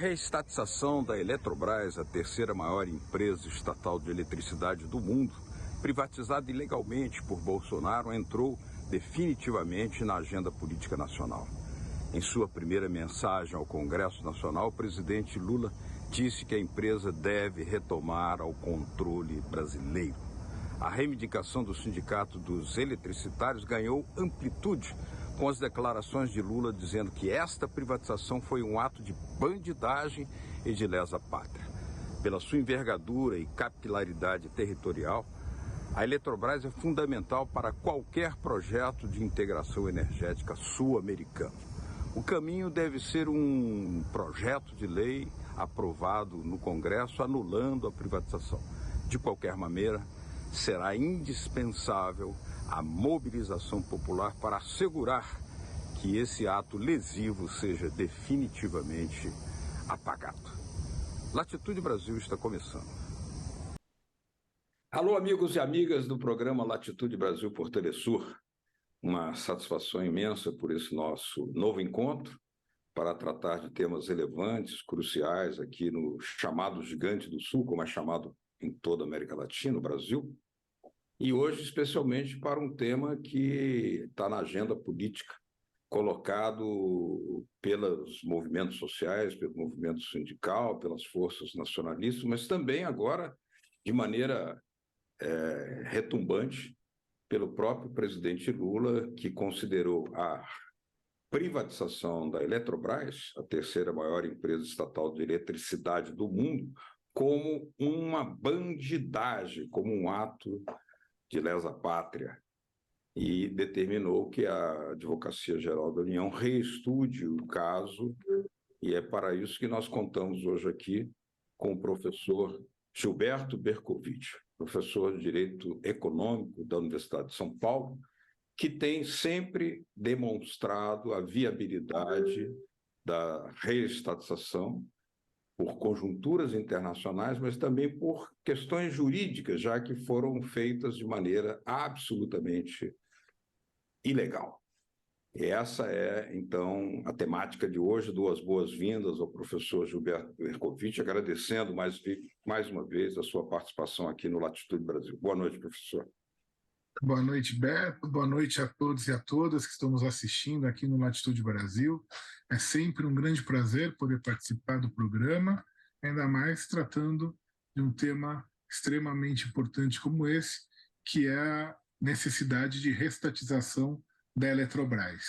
reestatização da Eletrobras, a terceira maior empresa estatal de eletricidade do mundo, privatizada ilegalmente por Bolsonaro, entrou definitivamente na agenda política nacional. Em sua primeira mensagem ao Congresso Nacional, o presidente Lula disse que a empresa deve retomar ao controle brasileiro. A reivindicação do Sindicato dos Eletricitários ganhou amplitude com as declarações de Lula dizendo que esta privatização foi um ato de bandidagem e de lesa pátria. Pela sua envergadura e capilaridade territorial, a Eletrobras é fundamental para qualquer projeto de integração energética sul-americano. O caminho deve ser um projeto de lei aprovado no Congresso anulando a privatização. De qualquer maneira, será indispensável a mobilização popular para assegurar que esse ato lesivo seja definitivamente apagado. Latitude Brasil está começando. Alô, amigos e amigas do programa Latitude Brasil por Telesur. Uma satisfação imensa por esse nosso novo encontro para tratar de temas relevantes, cruciais aqui no chamado Gigante do Sul, como é chamado em toda a América Latina, no Brasil. E hoje, especialmente, para um tema que está na agenda política, colocado pelos movimentos sociais, pelo movimento sindical, pelas forças nacionalistas, mas também agora, de maneira retumbante, pelo próprio presidente Lula, que considerou a privatização da Eletrobras, a terceira maior empresa estatal de eletricidade do mundo, como uma bandidagem, como um ato de lesa pátria, e determinou que a Advocacia Geral da União reestude o caso, e é para isso que nós contamos hoje aqui com o professor Gilberto Bercovitch, professor de Direito Econômico da Universidade de São Paulo, que tem sempre demonstrado a viabilidade da reestatização por conjunturas internacionais, mas também por questões jurídicas, já que foram feitas de maneira absolutamente ilegal. E essa é, então, a temática de hoje. Duas boas-vindas ao professor Gilberto Bercovitch, agradecendo mais uma vez a sua participação aqui no Latitude Brasil. Boa noite, professor. Boa noite, Beto. Boa noite a todos e a todas que estão nos assistindo aqui no Latitude Brasil. É sempre um grande prazer poder participar do programa, ainda mais tratando de um tema extremamente importante como esse, que é a necessidade de reestatização da Eletrobras.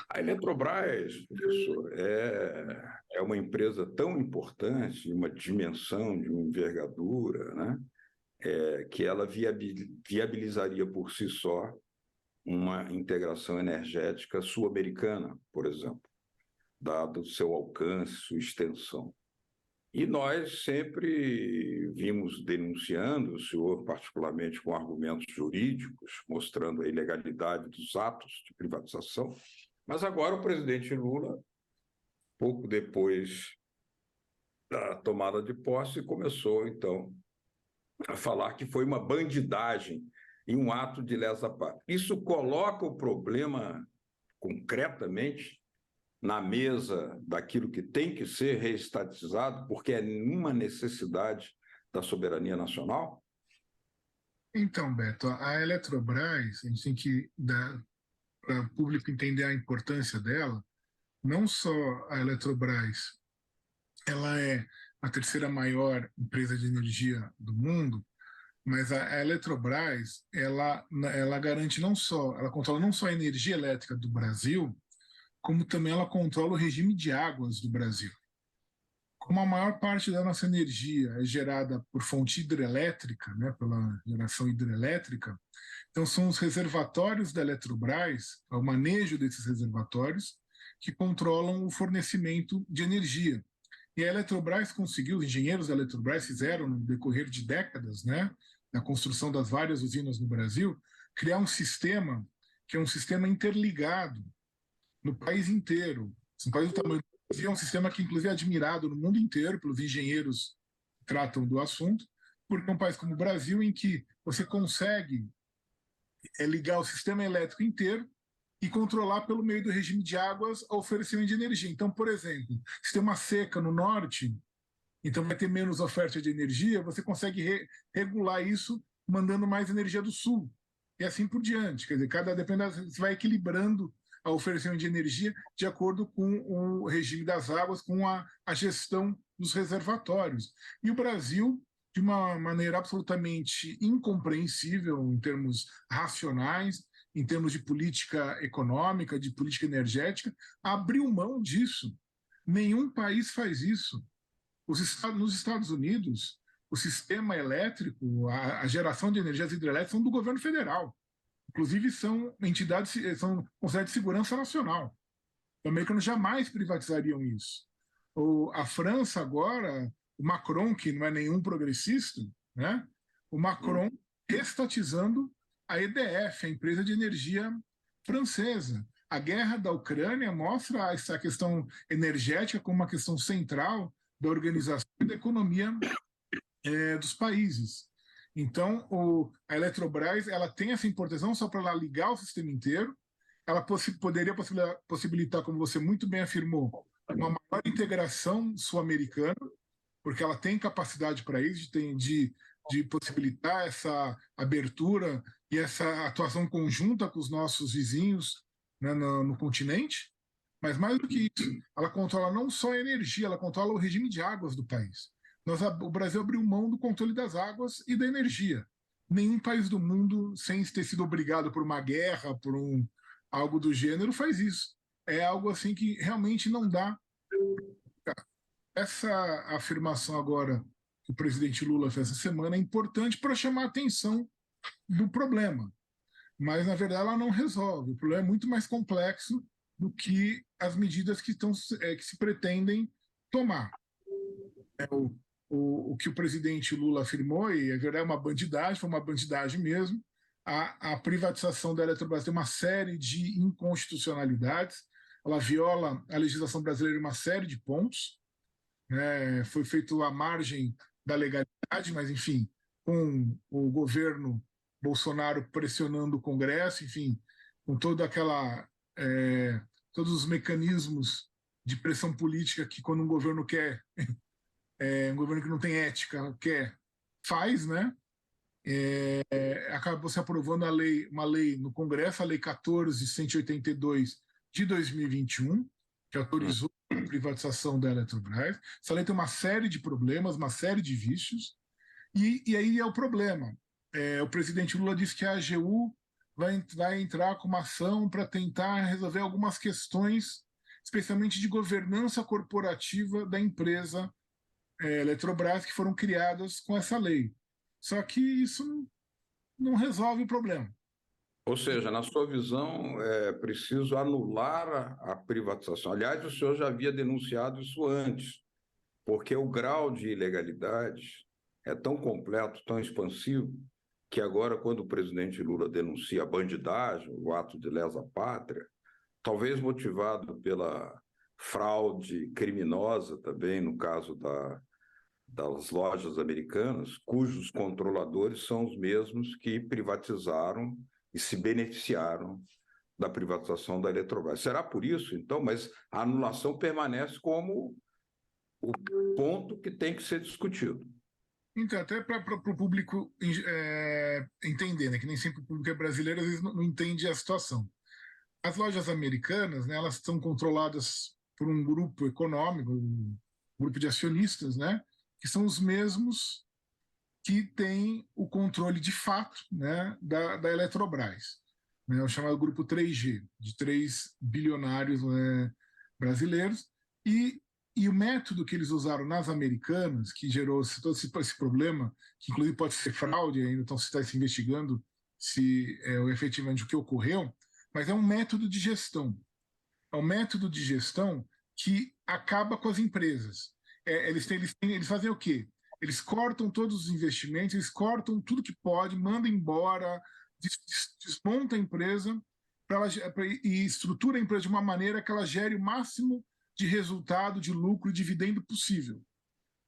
A Eletrobras, professor, é uma empresa tão importante, de uma dimensão, de uma envergadura, né? Que ela viabilizaria por si só uma integração energética sul-americana, por exemplo, dado o seu alcance, sua extensão. E nós sempre vimos denunciando, o senhor particularmente com argumentos jurídicos, mostrando a ilegalidade dos atos de privatização, mas agora o presidente Lula, pouco depois da tomada de posse, começou, então, a falar que foi uma bandidagem e um ato de lesa pátria. Isso coloca o problema concretamente na mesa daquilo que tem que ser reestatizado, porque é uma necessidade da soberania nacional? Então, Beto, a Eletrobras, a gente tem que dar para o público entender a importância dela. Não só a Eletrobras, ela é a terceira maior empresa de energia do mundo, mas a Eletrobras, ela garante não só, ela controla não só a energia elétrica do Brasil, como também ela controla o regime de águas do Brasil. Como a maior parte da nossa energia é gerada por fonte hidrelétrica, né, pela geração hidrelétrica, então são os reservatórios da Eletrobras, o manejo desses reservatórios, que controlam o fornecimento de energia. E a Eletrobras conseguiu, os engenheiros da Eletrobras fizeram, no decorrer de décadas, né, na construção das várias usinas no Brasil, criar um sistema que é um sistema interligado no país inteiro. Um país do tamanho do Brasil é um sistema que, inclusive, é admirado no mundo inteiro pelos engenheiros que tratam do assunto, porque é um país como o Brasil em que você consegue ligar o sistema elétrico inteiro e controlar pelo meio do regime de águas o oferecimento de energia. Então, por exemplo, se tem uma seca no norte, então vai ter menos oferta de energia, você consegue regular isso mandando mais energia do sul. E assim por diante. Quer dizer, você vai equilibrando a oferecimento de energia de acordo com o regime das águas, com a gestão dos reservatórios. E o Brasil, de uma maneira absolutamente incompreensível em termos racionais, em termos de política econômica, de política energética, abriu mão disso. Nenhum país faz isso. Nos Estados Unidos, o sistema elétrico, a geração de energias hidrelétricas são do governo federal. Inclusive, são entidades, são consideradas de segurança nacional. Os americanos jamais privatizariam isso. A França agora, o Macron, que não é nenhum progressista, né? O Macron estatizando a EDF, a empresa de energia francesa. A guerra da Ucrânia mostra essa questão energética como uma questão central da organização e da economia dos países. Então, a Eletrobras ela tem essa importância não só para ela ligar o sistema inteiro, ela poderia possibilitar, como você muito bem afirmou, uma maior integração sul-americana, porque ela tem capacidade para isso, de possibilitar essa abertura e essa atuação conjunta com os nossos vizinhos, né, no continente. Mas mais do que isso, ela controla não só a energia, ela controla o regime de águas do país. O Brasil abriu mão do controle das águas e da energia. Nenhum país do mundo, sem ter sido obrigado por uma guerra, por algo do gênero, faz isso. É algo assim que realmente não dá. Essa afirmação agora que o presidente Lula fez essa semana é importante para chamar a atenção do problema. Mas, na verdade, ela não resolve. O problema é muito mais complexo do que as medidas que se pretendem tomar. O que o presidente Lula afirmou, e é verdade, é uma bandidagem, foi uma bandidagem mesmo. A privatização da Eletrobras tem uma série de inconstitucionalidades, ela viola a legislação brasileira em uma série de pontos, né? Foi feito à margem da legalidade, mas, enfim, com o governo Bolsonaro pressionando o Congresso, enfim, com toda aquela todos os mecanismos de pressão política que quando um governo quer, um governo que não tem ética quer, faz, né? Acabou se aprovando uma lei no Congresso, a Lei 14.182 de 2021, que autorizou a privatização da Eletrobras. Essa lei tem uma série de problemas, uma série de vícios, e aí é o problema. O presidente Lula disse que a AGU vai entrar com uma ação para tentar resolver algumas questões, especialmente de governança corporativa da empresa Eletrobras, que foram criadas com essa lei. Só que isso não resolve o problema. Ou seja, na sua visão, é preciso anular a privatização. Aliás, o senhor já havia denunciado isso antes, porque o grau de ilegalidade é tão completo, tão expansivo, que agora, quando o presidente Lula denuncia a bandidagem, o ato de lesa pátria, talvez motivado pela fraude criminosa também, no caso das lojas americanas, cujos controladores são os mesmos que privatizaram e se beneficiaram da privatização da Eletrobras. Será por isso, então? Mas a anulação permanece como o ponto que tem que ser discutido. Então, até para o público entender, né, que nem sempre o público é brasileiro, às vezes não entende a situação. As lojas americanas, né, elas são controladas por um grupo econômico, um grupo de acionistas, né, que são os mesmos que têm o controle de fato, né, da Eletrobras, né, o chamado grupo 3G, de 3 bilionários, né, brasileiros, e o método que eles usaram nas americanas, que gerou todo esse problema, que inclusive pode ser fraude, ainda então se está se investigando se efetivamente o que ocorreu, mas é um método de gestão. É um método de gestão que acaba com as empresas. Eles fazem o quê? Eles cortam todos os investimentos, eles cortam tudo que pode, mandam embora, desmonta a empresa e estrutura a empresa de uma maneira que ela gere o máximo de resultado, de lucro e dividendo possível,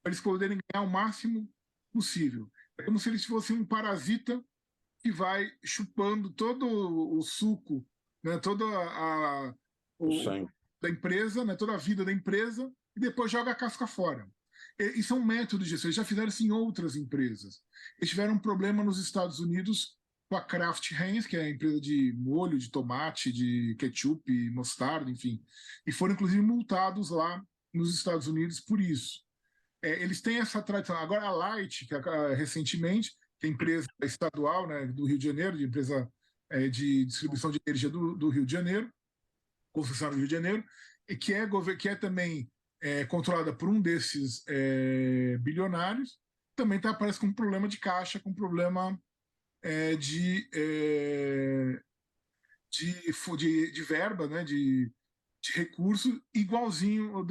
para eles poderem ganhar o máximo possível. É como se eles fossem um parasita que vai chupando todo o suco né, O sangue. da empresa, né, toda a vida da empresa, e depois joga a casca fora. Isso é um método de gestão. Eles já fizeram isso em outras empresas. Eles tiveram um problema nos Estados Unidos com a Kraft Heinz, que é a empresa de molho, de tomate, de ketchup, mostarda, enfim. E foram, inclusive, multados lá nos Estados Unidos por isso. Eles têm essa tradição. Agora, a Light, que recentemente, que é empresa estadual, né, do Rio de Janeiro, de empresa de distribuição de energia do Rio de Janeiro, concessionária do Rio de Janeiro, e que é também controlada por um desses bilionários, também parece com um problema de caixa, com um problema de verba, né, de recurso igualzinho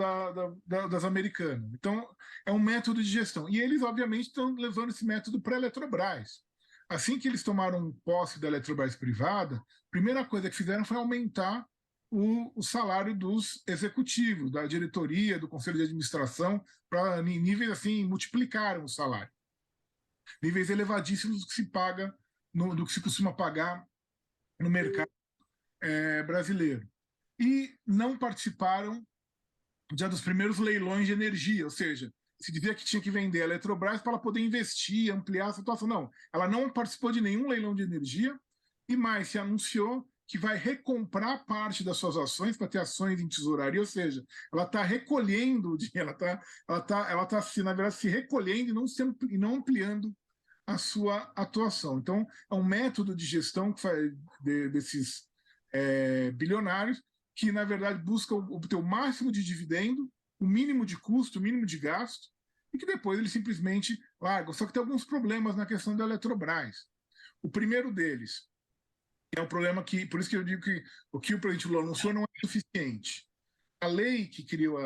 das americanas. Então, é um método de gestão. E eles, obviamente, estão levando esse método para a Eletrobras. Assim que eles tomaram posse da Eletrobras privada, a primeira coisa que fizeram foi aumentar o salário dos executivos, da diretoria, do conselho de administração, para níveis assim, multiplicaram o salário. Níveis elevadíssimos do que se paga, do que se costuma pagar no mercado brasileiro. E não participaram já dos primeiros leilões de energia, ou seja, se dizia que tinha que vender a Eletrobras para ela poder investir, ampliar a situação. Não, ela não participou de nenhum leilão de energia e mais, se anunciou que vai recomprar parte das suas ações para ter ações em tesouraria, ou seja, ela está recolhendo, ela tá na verdade, se recolhendo e não ampliando a sua atuação. Então, é um método de gestão que faz desses bilionários que, na verdade, buscam obter o máximo de dividendo, o mínimo de custo, o mínimo de gasto, e que depois eles simplesmente largam. Só que tem alguns problemas na questão da Eletrobras. O primeiro deles é um problema que, por isso que eu digo que o que o presidente Lula anunciou não é suficiente. A lei que criou,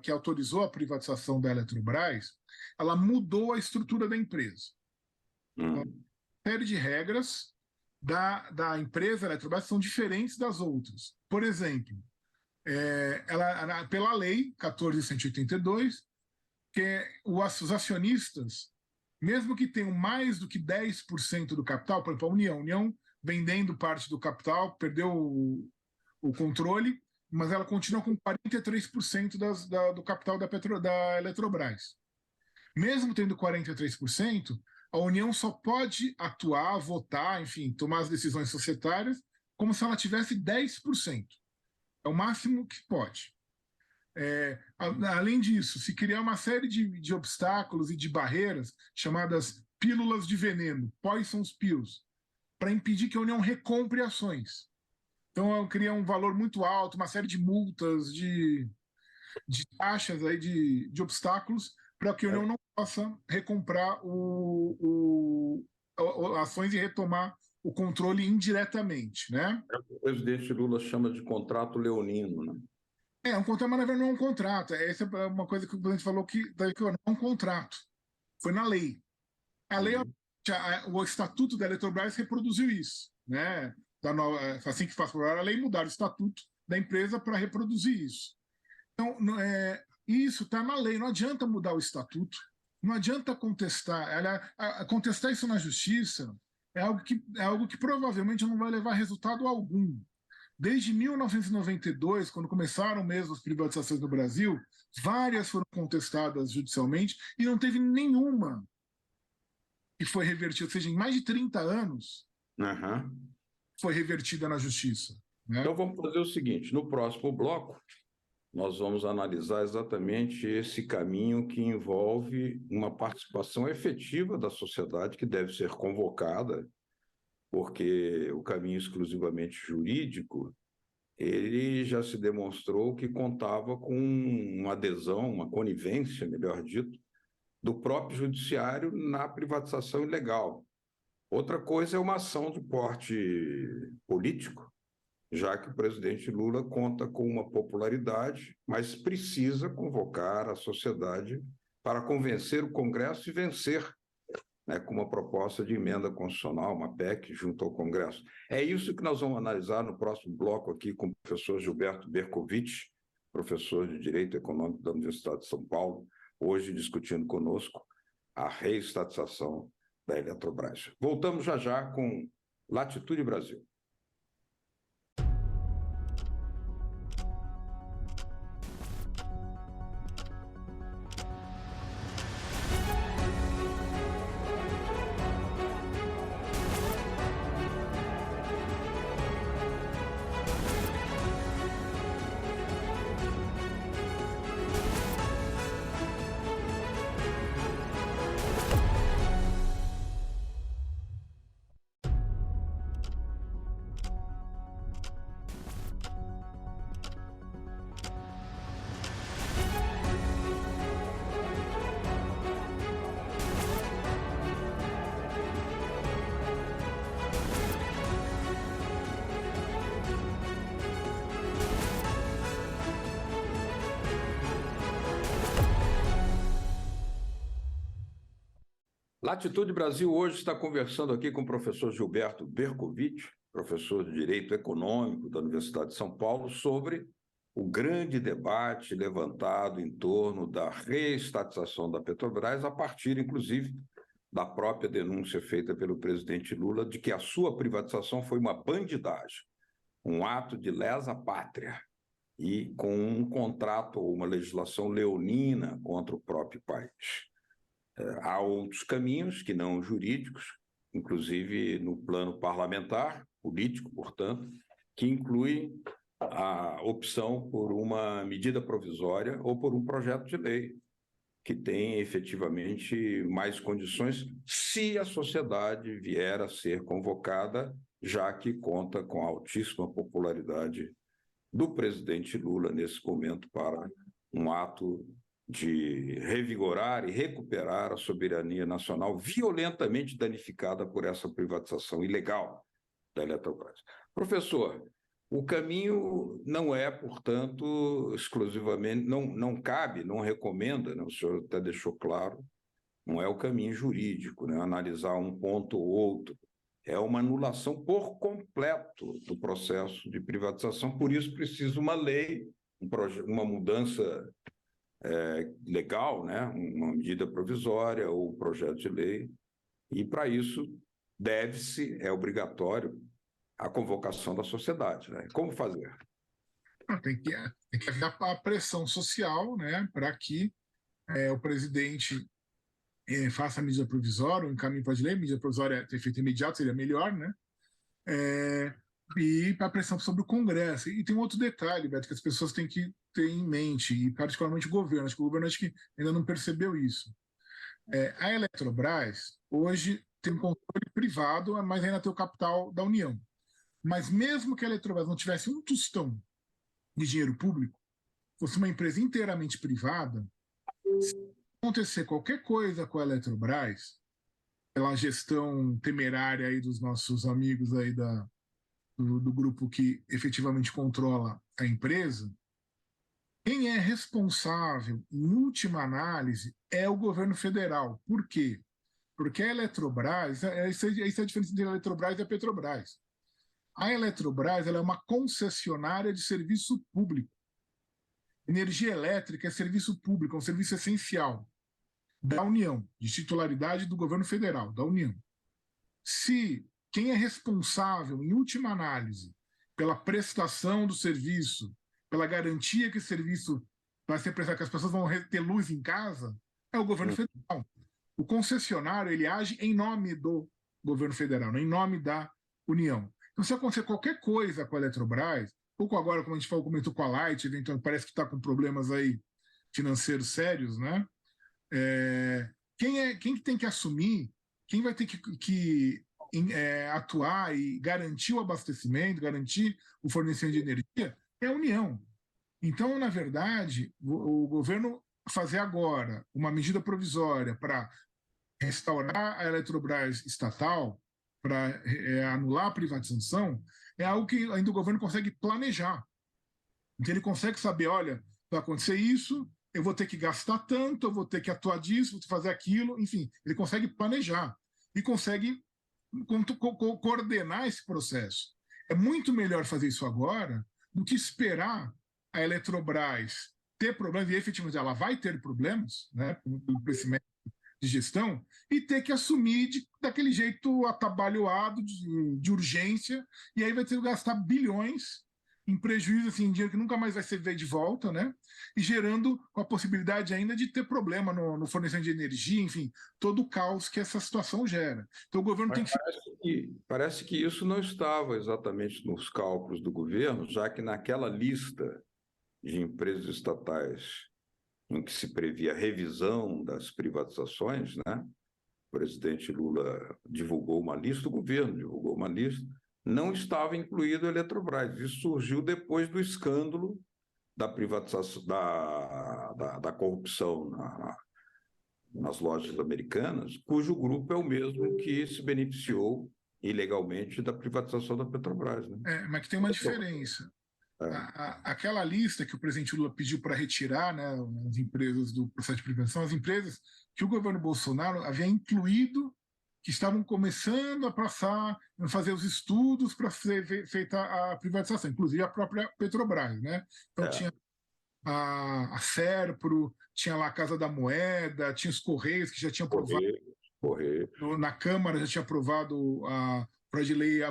que autorizou a privatização da Eletrobras, ela mudou a estrutura da empresa. Uma série de regras da empresa Eletrobras são diferentes das outras. Por exemplo, pela lei 14.182, que os acionistas, mesmo que tenham mais do que 10% do capital, por exemplo, a União vendendo parte do capital, perdeu o controle, mas ela continua com 43% do capital da Eletrobras. Mesmo tendo 43%, a União só pode atuar, votar, enfim, tomar as decisões societárias como se ela tivesse 10%. É o máximo que pode. Além disso, se criar uma série de obstáculos e de barreiras chamadas pílulas de veneno, poison's pills, para impedir que a União recompre ações. Então, cria um valor muito alto, uma série de multas, de taxas, aí, de obstáculos, para que a União não possa recomprar ações e retomar o controle indiretamente, né? O presidente Lula chama de contrato leonino, né? Um contrato, mas na verdade não é um contrato. Essa é uma coisa que o presidente falou que não é um contrato. Foi na lei. A lei, o Estatuto da Eletrobras reproduziu isso, né? Assim que faz a lei, mudaram o Estatuto da empresa para reproduzir isso. Então, isso está na lei, não adianta mudar o estatuto, não adianta contestar. Contestar isso na justiça é algo que provavelmente não vai levar resultado algum. Desde 1992, quando começaram mesmo as privatizações no Brasil, várias foram contestadas judicialmente e não teve nenhuma que foi revertida, ou seja, em mais de 30 anos, foi revertida na justiça. Né? Então vamos fazer o seguinte, no próximo bloco, nós vamos analisar exatamente esse caminho que envolve uma participação efetiva da sociedade que deve ser convocada, porque o caminho exclusivamente jurídico, ele já se demonstrou que contava com uma adesão, uma conivência, melhor dito, do próprio judiciário na privatização ilegal. Outra coisa é uma ação de porte político, já que o presidente Lula conta com uma popularidade, mas precisa convocar a sociedade para convencer o Congresso e vencer, né, com uma proposta de emenda constitucional, uma PEC, junto ao Congresso. É isso que nós vamos analisar no próximo bloco aqui com o professor Gilberto Bercovitch, professor de Direito Econômico da Universidade de São Paulo, hoje discutindo conosco a reestatização da Eletrobras. Voltamos já com Latitude Brasil. Latitude Brasil hoje está conversando aqui com o professor Gilberto Bercovitch, professor de Direito Econômico da Universidade de São Paulo, sobre o grande debate levantado em torno da reestatização da Petrobras, a partir, inclusive, da própria denúncia feita pelo presidente Lula de que a sua privatização foi uma bandidagem, um ato de lesa pátria e com um contrato ou uma legislação leonina contra o próprio país. Há outros caminhos que não jurídicos, inclusive no plano parlamentar, político, portanto, que incluem a opção por uma medida provisória ou por um projeto de lei que tem efetivamente mais condições se a sociedade vier a ser convocada, já que conta com a altíssima popularidade do presidente Lula nesse momento para um ato de revigorar e recuperar a soberania nacional violentamente danificada por essa privatização ilegal da Eletrobras. Professor, o caminho não é, portanto, exclusivamente, não cabe, não recomenda, né, o senhor até deixou claro, não é o caminho jurídico, né, analisar um ponto ou outro. É uma anulação por completo do processo de privatização, por isso precisa uma lei, uma mudança legal, né, uma medida provisória ou um projeto de lei, e para isso deve-se, é obrigatório, a convocação da sociedade. Né? Como fazer? Tem que haver a pressão social, né, para que o presidente faça a medida provisória, um caminho para a lei, medida provisória ter feito imediato seria melhor, né? E para a pressão sobre o Congresso. E tem um outro detalhe, Beto, que as pessoas têm que ter em mente, e particularmente o governo. Acho que o governo ainda não percebeu isso. A Eletrobras, hoje, tem um controle privado, mas ainda tem o capital da União. Mas mesmo que a Eletrobras não tivesse um tostão de dinheiro público, fosse uma empresa inteiramente privada, se acontecer qualquer coisa com a Eletrobras, pela gestão temerária aí dos nossos amigos aí do grupo que efetivamente controla a empresa, quem é responsável, em última análise, é o governo federal. Por quê? Porque a Eletrobras, essa é a diferença entre a Eletrobras e a Petrobras. A Eletrobras ela é uma concessionária de serviço público. Energia elétrica é serviço público, é um serviço essencial da União, de titularidade do governo federal, da União. Se quem é responsável, em última análise, pela prestação do serviço, pela garantia que o serviço vai ser prestado, que as pessoas vão ter luz em casa, é o governo federal. O concessionário ele age em nome do governo federal, não em nome da União. Então, se acontecer qualquer coisa com a Eletrobras, pouco agora, como a gente comentou com a Light, eventualmente parece que está com problemas aí financeiros sérios, né? Quem tem que assumir, quem vai ter que atuar e garantir o abastecimento, garantir o fornecimento de energia, é a União. Então, na verdade, o governo fazer agora uma medida provisória para restaurar a Eletrobras estatal, para anular a privatização, é algo que ainda o governo consegue planejar. Então, ele consegue saber, olha, vai acontecer isso, eu vou ter que gastar tanto, eu vou ter que atuar disso, vou ter que fazer aquilo, enfim, ele consegue planejar e consegue coordenar esse processo. É muito melhor fazer isso agora do que esperar a Eletrobras ter problemas, e efetivamente ela vai ter problemas, né, pelo crescimento de gestão, e ter que assumir daquele jeito atabalhoado de urgência, e aí vai ter que gastar bilhões em prejuízo, assim, em dinheiro que nunca mais vai ser ver de volta, né? E gerando a possibilidade ainda de ter problema no fornecimento de energia, enfim, todo o caos que essa situação gera. Então o governo tem que... Parece que isso não estava exatamente nos cálculos do governo, já que naquela lista de empresas estatais em que se previa a revisão das privatizações, né? O presidente Lula divulgou uma lista, o governo divulgou uma lista, não estava incluído a Eletrobras. Isso surgiu depois do escândalo da privatização, da corrupção nas lojas americanas, cujo grupo é o mesmo que se beneficiou ilegalmente da privatização da Petrobras. Né? Mas que tem uma diferença. Aquela lista que o presidente Lula pediu para retirar, né, as empresas do processo de privatização, as empresas que o governo Bolsonaro havia incluído, que estavam começando a passar, a fazer os estudos para ser feita a privatização, inclusive a própria Petrobras, né? Então tinha a Serpro, tinha lá a Casa da Moeda, tinha os Correios que já tinham aprovado, na Câmara já tinha aprovado a projeto de lei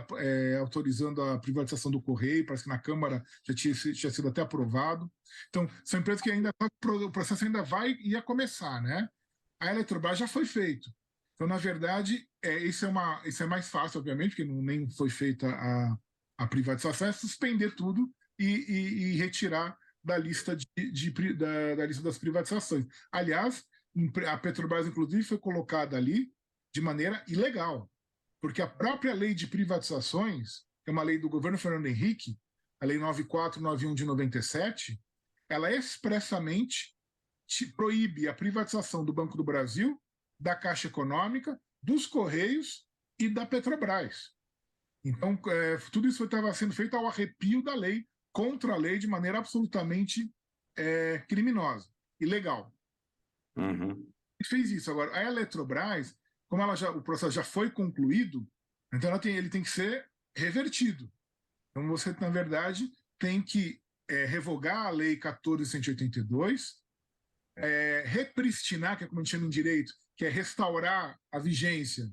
autorizando a privatização do Correio, parece que na Câmara tinha sido até aprovado. Então, são empresas que ainda o processo ainda ia começar, né? A Eletrobras já foi feito. Então, na verdade, isso é mais fácil, obviamente, porque nem foi feita a privatização, é suspender tudo e retirar da lista, da lista das privatizações. Aliás, a Petrobras, inclusive, foi colocada ali de maneira ilegal, porque a própria lei de privatizações, que é uma lei do governo Fernando Henrique, a Lei 9491 de 97, ela expressamente proíbe a privatização do Banco do Brasil, da Caixa Econômica, dos Correios e da Petrobras. Então, tudo isso estava sendo feito ao arrepio da lei, contra a lei, de maneira absolutamente criminosa, ilegal. Uhum. Fez isso. Agora, a Eletrobras, como o processo já foi concluído, então ele tem que ser revertido. Então, você, na verdade, tem que revogar a Lei 14.182, repristinar, que é como a gente chama em direito, que é restaurar a vigência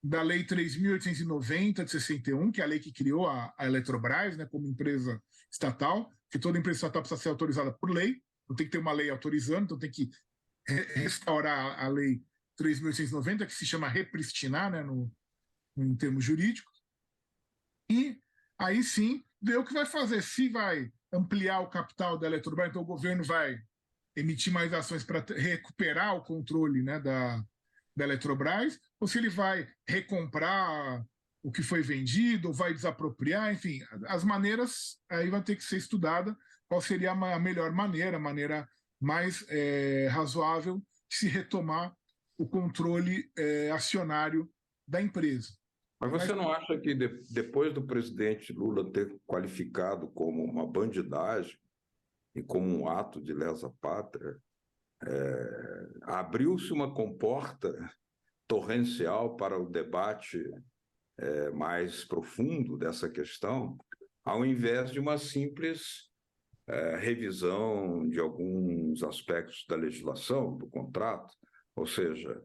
da Lei 3.890 de 61, que é a lei que criou a Eletrobras, né, como empresa estatal, que toda empresa estatal precisa ser autorizada por lei, então tem que ter uma lei autorizando, então tem que restaurar a Lei 3.890, que se chama repristinar, né, em termos jurídicos, e aí sim ver o que vai fazer, se vai ampliar o capital da Eletrobras, então o governo vai emitir mais ações para recuperar o controle, né, da Eletrobras, ou se ele vai recomprar o que foi vendido, ou vai desapropriar, enfim, as maneiras aí vai ter que ser estudada qual seria a melhor maneira, a maneira mais razoável de se retomar o controle acionário da empresa. Mas você não acha que depois do presidente Lula ter qualificado como uma bandidagem e como um ato de lesa-pátria, abriu-se uma comporta torrencial para o debate mais profundo dessa questão, ao invés de uma simples revisão de alguns aspectos da legislação, do contrato? Ou seja,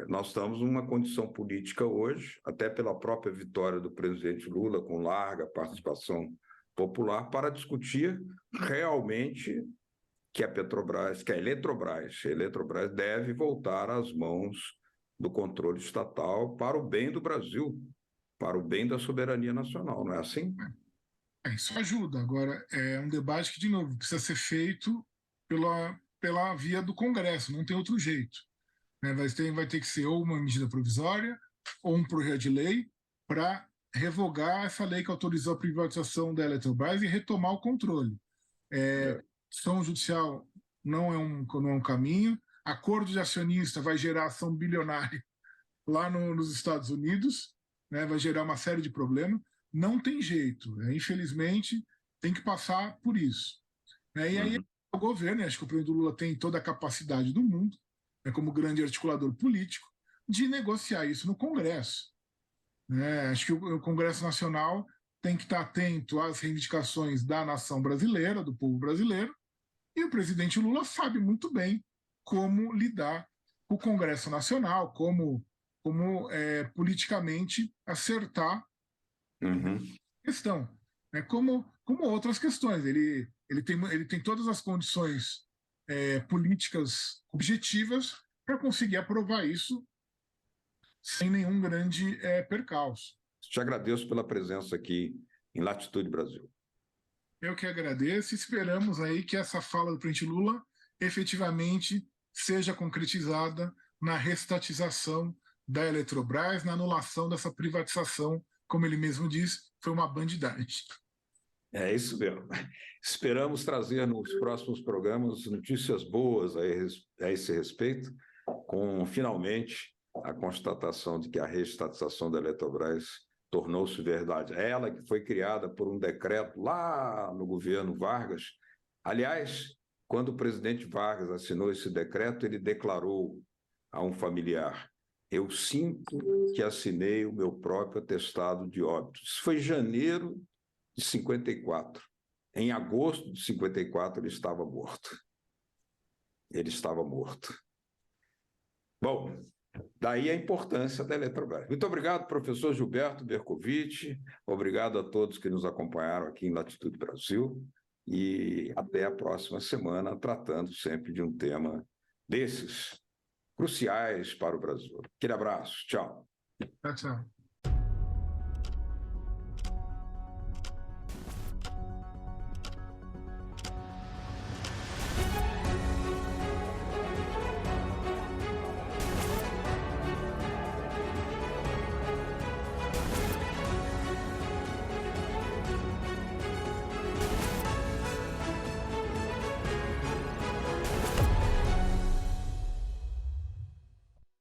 nós estamos numa condição política hoje, até pela própria vitória do presidente Lula, com larga participação popular, para discutir realmente que a Petrobras, que a Eletrobras deve voltar às mãos do controle estatal para o bem do Brasil, para o bem da soberania nacional, não é assim? Isso ajuda. Agora, é um debate que, de novo, precisa ser feito pela via do Congresso, não tem outro jeito. Né? Vai ter que ser ou uma medida provisória ou um projeto de lei para revogar essa lei que autorizou a privatização da Eletrobras e retomar o controle. Ação judicial não é um caminho. Acordo de acionista vai gerar ação bilionária lá nos Estados Unidos, né? Vai gerar uma série de problemas. Não tem jeito. Infelizmente, tem que passar por isso. E aí o governo, acho que o presidente Lula tem toda a capacidade do mundo, como grande articulador político, de negociar isso no Congresso. Acho que o Congresso Nacional tem que estar atento às reivindicações da nação brasileira, do povo brasileiro, e o presidente Lula sabe muito bem como lidar com o Congresso Nacional, como politicamente acertar a questão. Como outras questões. Ele tem todas as condições políticas objetivas para conseguir aprovar isso sem nenhum grande percalço. Te agradeço pela presença aqui em Latitude Brasil. Eu que agradeço e esperamos aí que essa fala do presidente Lula efetivamente seja concretizada na restatização da Eletrobras, na anulação dessa privatização, como ele mesmo disse, foi uma bandidagem. É isso mesmo. Esperamos trazer nos próximos programas notícias boas a esse respeito, com finalmente a constatação de que a reestatização da Eletrobras tornou-se verdade. Ela que foi criada por um decreto lá no governo Vargas, aliás, Quando o presidente Vargas assinou esse decreto, ele declarou a um familiar: eu sinto que assinei o meu próprio atestado de óbito. Isso foi em janeiro de 54. Em agosto de 54, ele estava morto. Ele estava morto. Bom, daí a importância da Eletrobras. Muito obrigado, professor Gilberto Bercovitch. Obrigado a todos que nos acompanharam aqui em Latitude Brasil. E até a próxima semana, tratando sempre de um tema desses cruciais para o Brasil. Aquele abraço. Tchau. Tchau, tchau.